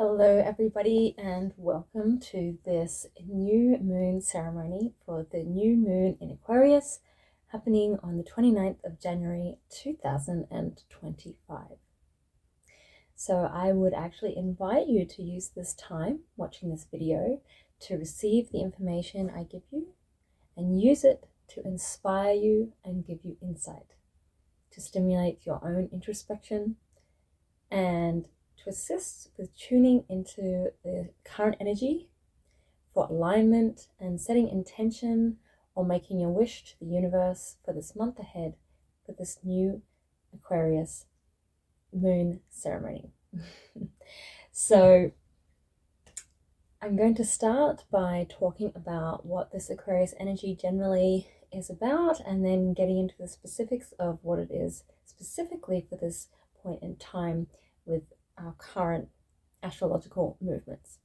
Hello everybody and welcome to this new moon ceremony for the new moon in Aquarius happening on the 29th of January 2025. So I would actually invite you to use this time watching this video to receive the information I give you and use it to inspire you and give you insight, to stimulate your own introspection and to assist with tuning into the current energy for alignment and setting intention or making a wish to the universe for this month ahead for this new Aquarius moon ceremony. So I'm going to start by talking about what this Aquarius energy generally is about, and then getting into the specifics of what it is specifically for this point in time with our current astrological movements.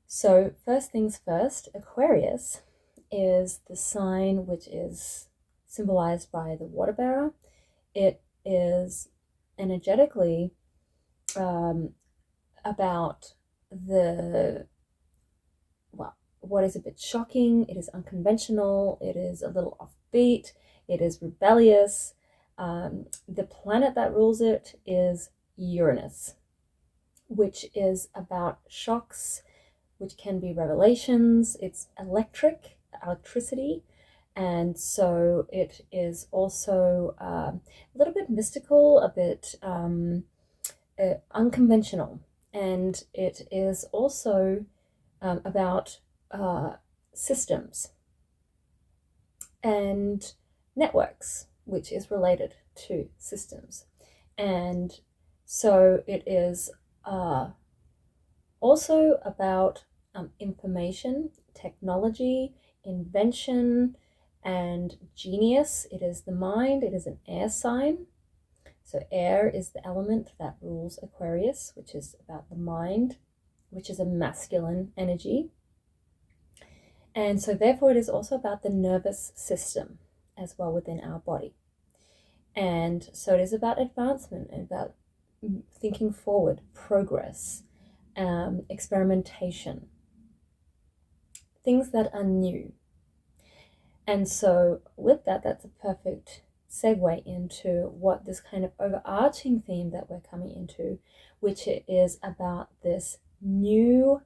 So first things first, Aquarius is the sign which is symbolized by the water bearer. It is energetically about what is a bit shocking. It is unconventional, it is a little offbeat, it is rebellious. The planet that rules it is Uranus, which is about shocks, which can be revelations. It's electricity, and so it is also a little bit mystical, a bit unconventional, and it is also about systems and networks, which is related to systems. And so it is also about information, technology, invention, and genius. It is the mind. It is an air sign. So air is the element that rules Aquarius, which is about the mind, which is a masculine energy. And so therefore it is also about the nervous system as well within our body. And so it is about advancement and about thinking forward, progress, experimentation, things that are new. And so with that, that's a perfect segue into what this kind of overarching theme that we're coming into, which is about this new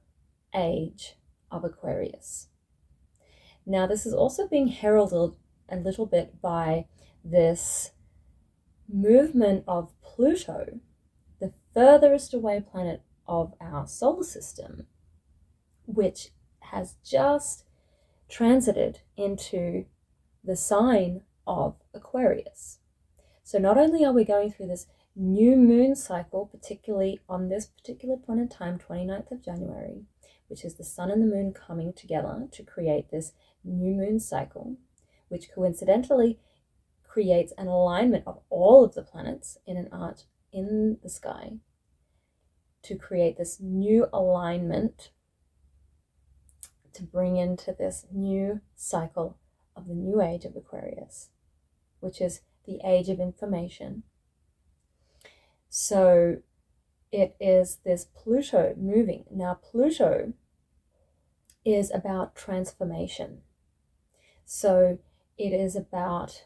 age of Aquarius. Now, this is also being heralded a little bit by this movement of Pluto, the furthest away planet of our solar system, which has just transited into the sign of Aquarius. So not only are we going through this new moon cycle, particularly on this particular point in time, 29th of January, which is the sun and the moon coming together to create this new moon cycle, which coincidentally creates an alignment of all of the planets in an arch in the sky to create this new alignment to bring into this new cycle of the new age of Aquarius, which is the age of information. So it is this Pluto moving. Now, Pluto is about transformation. So it is about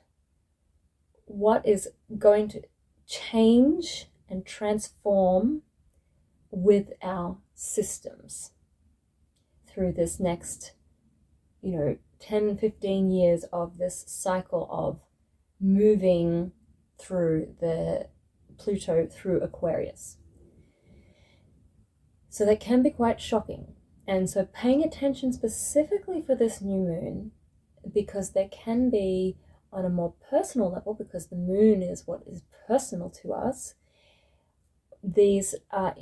what is going to change and transform with our systems through this next 10-15 years of this cycle of moving through the Pluto through Aquarius. So that can be quite shocking. And so paying attention specifically for this new moon, because there can be on a more personal level, because the moon is what is personal to us, these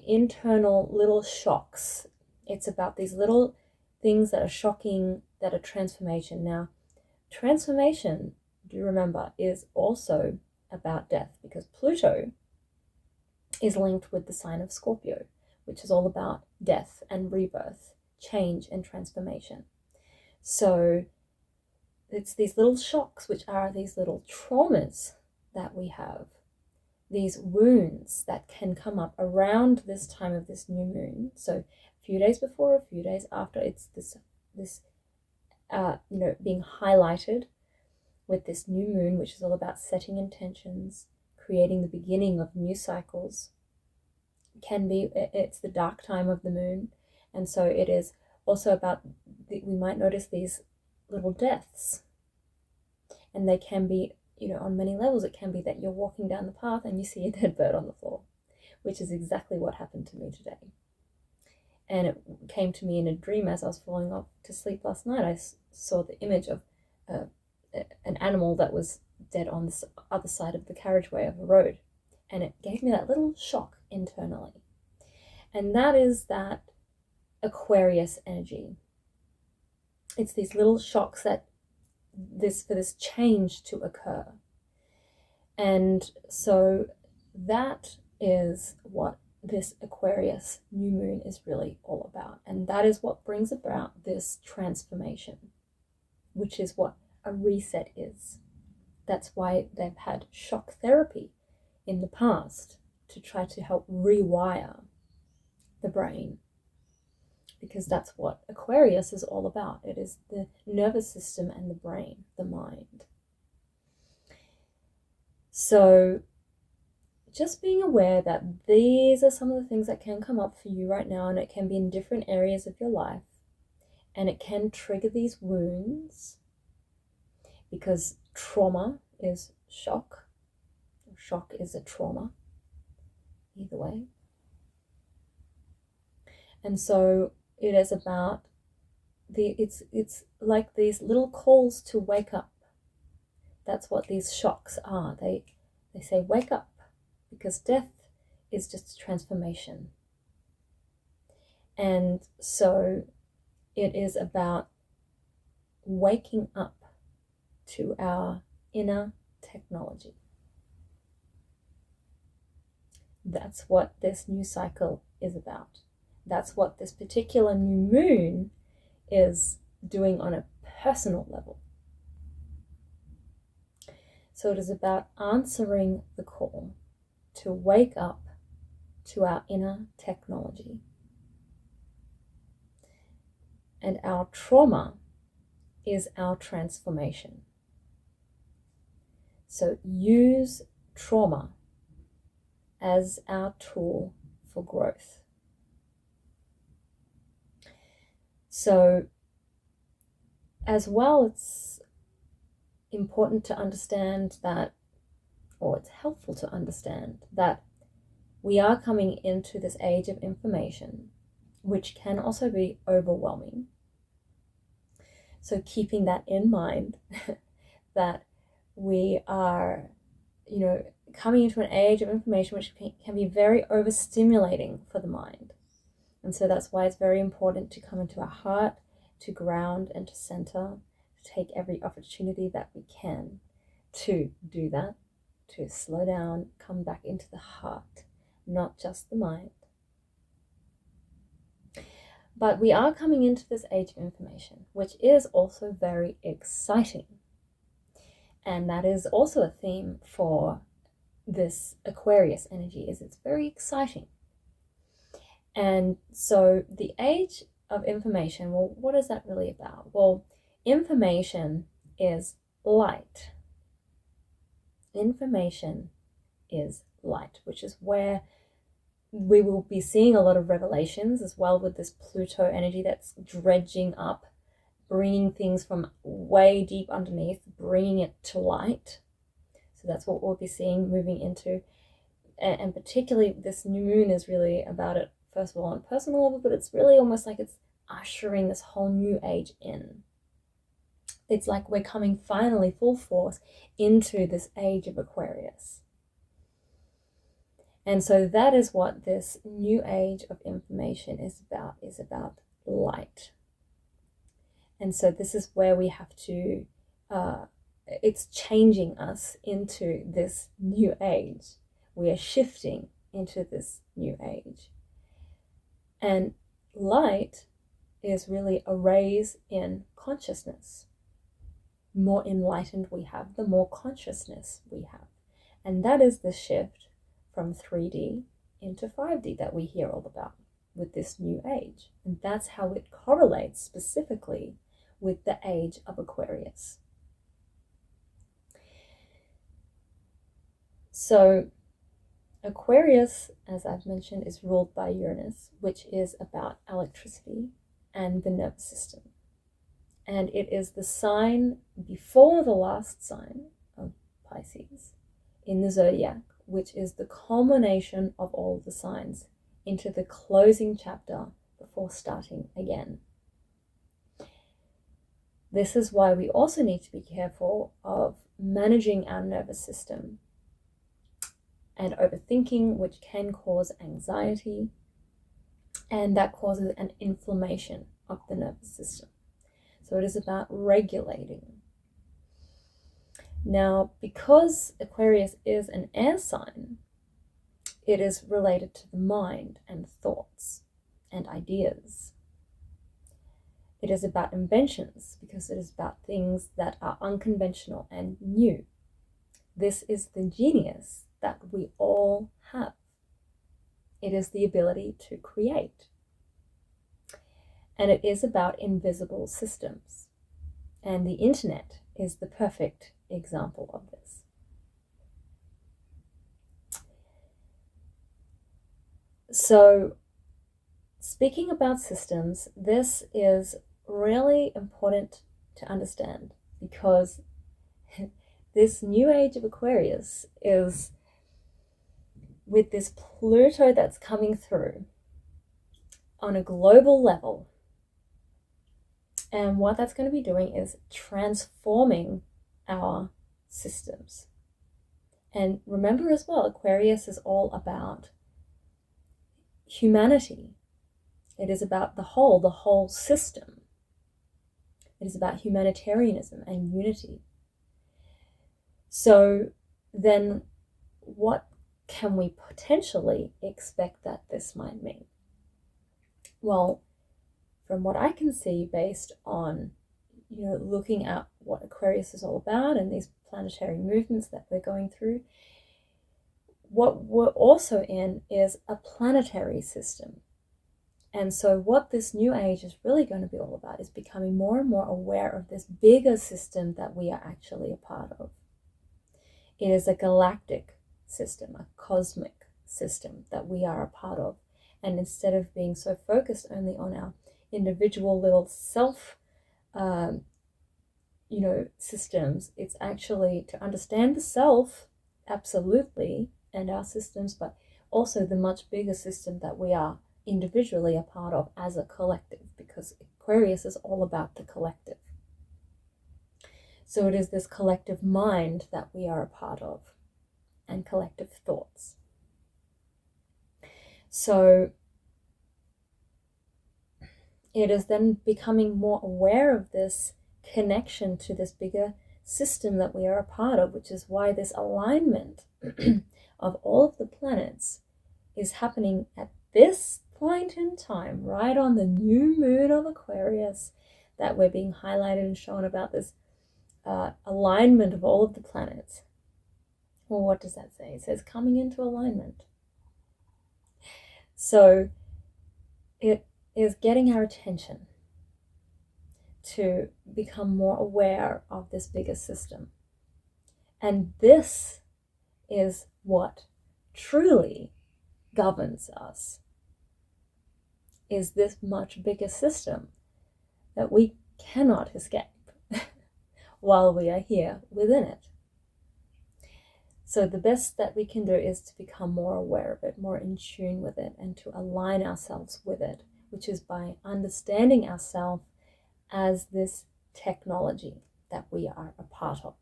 internal little shocks. It's about these little things that are shocking, that are transformation. Now, transformation, do you remember, is also about death, because Pluto is linked with the sign of Scorpio, which is all about death and rebirth, change and transformation. So it's these little shocks, which are these little traumas that we have, these wounds that can come up around this time of this new moon. So a few days before, a few days after, it's this being highlighted with this new moon, which is all about setting intentions, creating the beginning of new cycles. It's the dark time of the moon, and so it is also about, we might notice these little deaths, and they can be, on many levels. It can be that you're walking down the path and you see a dead bird on the floor, which is exactly what happened to me today. And it came to me in a dream as I was falling off to sleep last night. I saw the image of an animal that was dead on the other side of the carriageway of a road, and it gave me that little shock internally. And that is that Aquarius energy. It's these little shocks for this change to occur. And so that is what this Aquarius new moon is really all about. And that is what brings about this transformation, which is what a reset is. That's why they've had shock therapy in the past, to try to help rewire the brain, because that's what Aquarius is all about. It is the nervous system and the brain, the mind. So just being aware that these are some of the things that can come up for you right now, and it can be in different areas of your life, and it can trigger these wounds, because trauma is shock. Shock is a trauma, either way. And so it is about it's like these little calls to wake up. That's what these shocks are. They say wake up, because death is just a transformation. And so it is about waking up to our inner technology. That's what this new cycle is about. That's what this particular new moon is doing on a personal level. So it is about answering the call to wake up to our inner technology. And our trauma is our transformation. So use trauma as our tool for growth. So as well, it's important to understand that, or it's helpful to understand that we are coming into this age of information, which can also be overwhelming. So keeping that in mind, that we are, coming into an age of information which can be very overstimulating for the mind. And so that's why it's very important to come into our heart, to ground and to center, to take every opportunity that we can to do that, to slow down, come back into the heart, not just the mind. But we are coming into this age of information, which is also very exciting. And that is also a theme for this Aquarius energy, is it's very exciting. And so the age of information, well, what is that really about? Well, information is light. Information is light, which is where we will be seeing a lot of revelations as well with this Pluto energy that's dredging up, bringing things from way deep underneath, bringing it to light. So that's what we'll be seeing moving into. And particularly this new moon is really about it, first of all, on a personal level, but it's really almost like it's ushering this whole new age in. It's like we're coming finally full force into this age of Aquarius. And so that is what this new age of information is about light. And so this is where we have to, it's changing us into this new age. We are shifting into this new age. And light is really a raise in consciousness. The more enlightened we have, the more consciousness we have. And that is the shift from 3D into 5D that we hear all about with this new age. And that's how it correlates specifically with the age of Aquarius. So Aquarius, as I've mentioned, is ruled by Uranus, which is about electricity and the nervous system. And it is the sign before the last sign of Pisces in the zodiac, which is the culmination of all the signs into the closing chapter before starting again. This is why we also need to be careful of managing our nervous system and overthinking, which can cause anxiety, and that causes an inflammation of the nervous system. So it is about regulating. Now, because Aquarius is an air sign, it is related to the mind and thoughts and ideas. It is about inventions because it is about things that are unconventional and new. This is the genius that we all have. It is the ability to create. And it is about invisible systems. And the internet is the perfect example of this. So, speaking about systems, this is really important to understand because this new age of Aquarius is with this Pluto that's coming through on a global level. And what that's going to be doing is transforming our systems. And remember as well, Aquarius is all about humanity. It is about the whole system. It is about humanitarianism and unity. So then what can we potentially expect that this might mean? Well, from what I can see based on, looking at what Aquarius is all about and these planetary movements that we're going through, what we're also in is a planetary system. And so what this new age is really going to be all about is becoming more and more aware of this bigger system that we are actually a part of. It is a galactic system, a cosmic system that we are a part of. And instead of being so focused only on our individual little self, systems, it's actually to understand the self, absolutely, and our systems, but also the much bigger system that we are individually a part of as a collective, because Aquarius is all about the collective. So it is this collective mind that we are a part of, and collective thoughts. So it is then becoming more aware of this connection to this bigger system that we are a part of, which is why this alignment of all of the planets is happening at this point in time, right on the new moon of Aquarius, that we're being highlighted and shown about this alignment of all of the planets. Well, what does that say? It says coming into alignment. So it is getting our attention to become more aware of this bigger system. And this is what truly governs us, is this much bigger system that we cannot escape while we are here within it. So the best that we can do is to become more aware of it, more in tune with it, and to align ourselves with it, which is by understanding ourselves as this technology that we are a part of.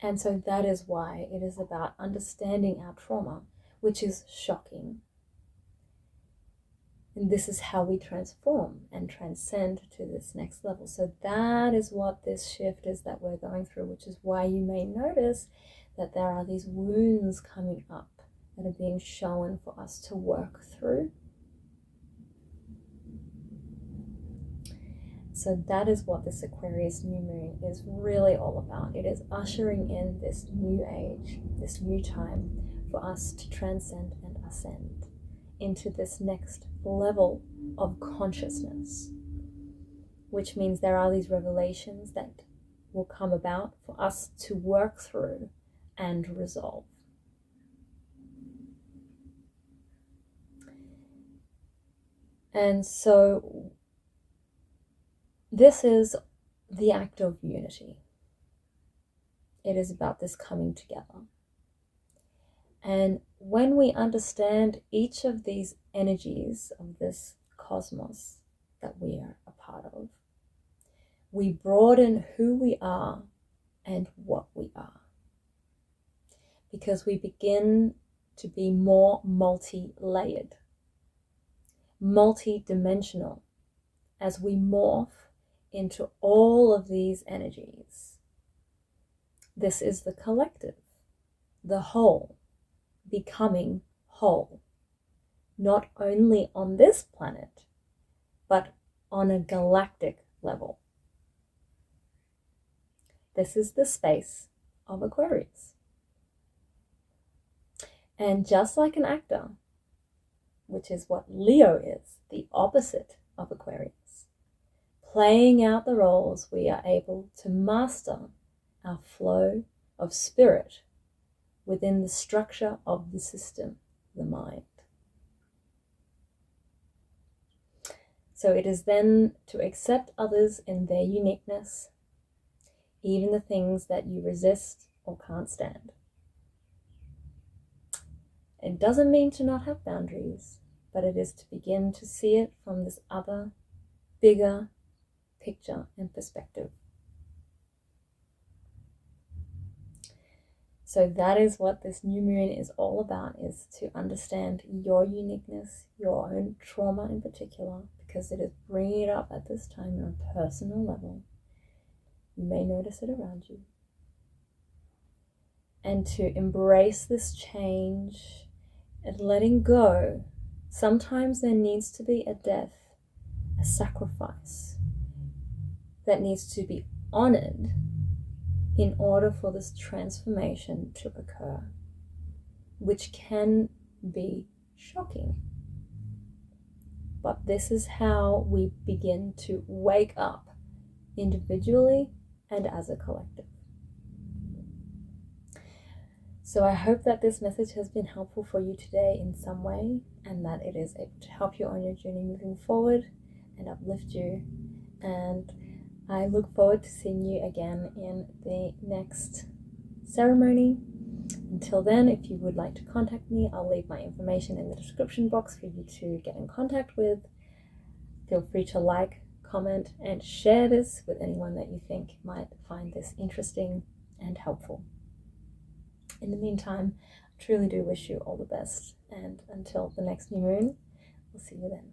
And so that is why it is about understanding our trauma, which is shocking. And this is how we transform and transcend to this next level. So that is what this shift is that we're going through, which is why you may notice that there are these wounds coming up that are being shown for us to work through. So that is what this Aquarius new moon is really all about. It is ushering in this new age, this new time for us to transcend and ascend into this next level of consciousness, which means there are these revelations that will come about for us to work through and resolve. And so this is the act of unity. It is about this coming together. And when we understand each of these energies of this cosmos that we are a part of, we broaden who we are and what we are. Because we begin to be more multi-layered, multi-dimensional, as we morph into all of these energies. This is the collective, the whole, becoming whole, not only on this planet, but on a galactic level. This is the space of Aquarius. And just like an actor, which is what Leo is, the opposite of Aquarius, playing out the roles, we are able to master our flow of spirit within the structure of the system, the mind. So it is then to accept others in their uniqueness, even the things that you resist or can't stand. It doesn't mean to not have boundaries, but it is to begin to see it from this other, bigger picture and perspective. So that is what this new moon is all about, is to understand your uniqueness, your own trauma in particular, because it is bringing it up at this time on a personal level. You may notice it around you. And to embrace this change and letting go. Sometimes there needs to be a death, a sacrifice that needs to be honored in order for this transformation to occur, which can be shocking. But this is how we begin to wake up individually and as a collective. So I hope that this message has been helpful for you today in some way, and that it is able to help you on your journey moving forward and uplift you. And I look forward to seeing you again in the next ceremony. Until then, if you would like to contact me, I'll leave my information in the description box for you to get in contact with. Feel free to like, comment, and share this with anyone that you think might find this interesting and helpful. In the meantime, I truly do wish you all the best, and until the next new moon, we'll see you then.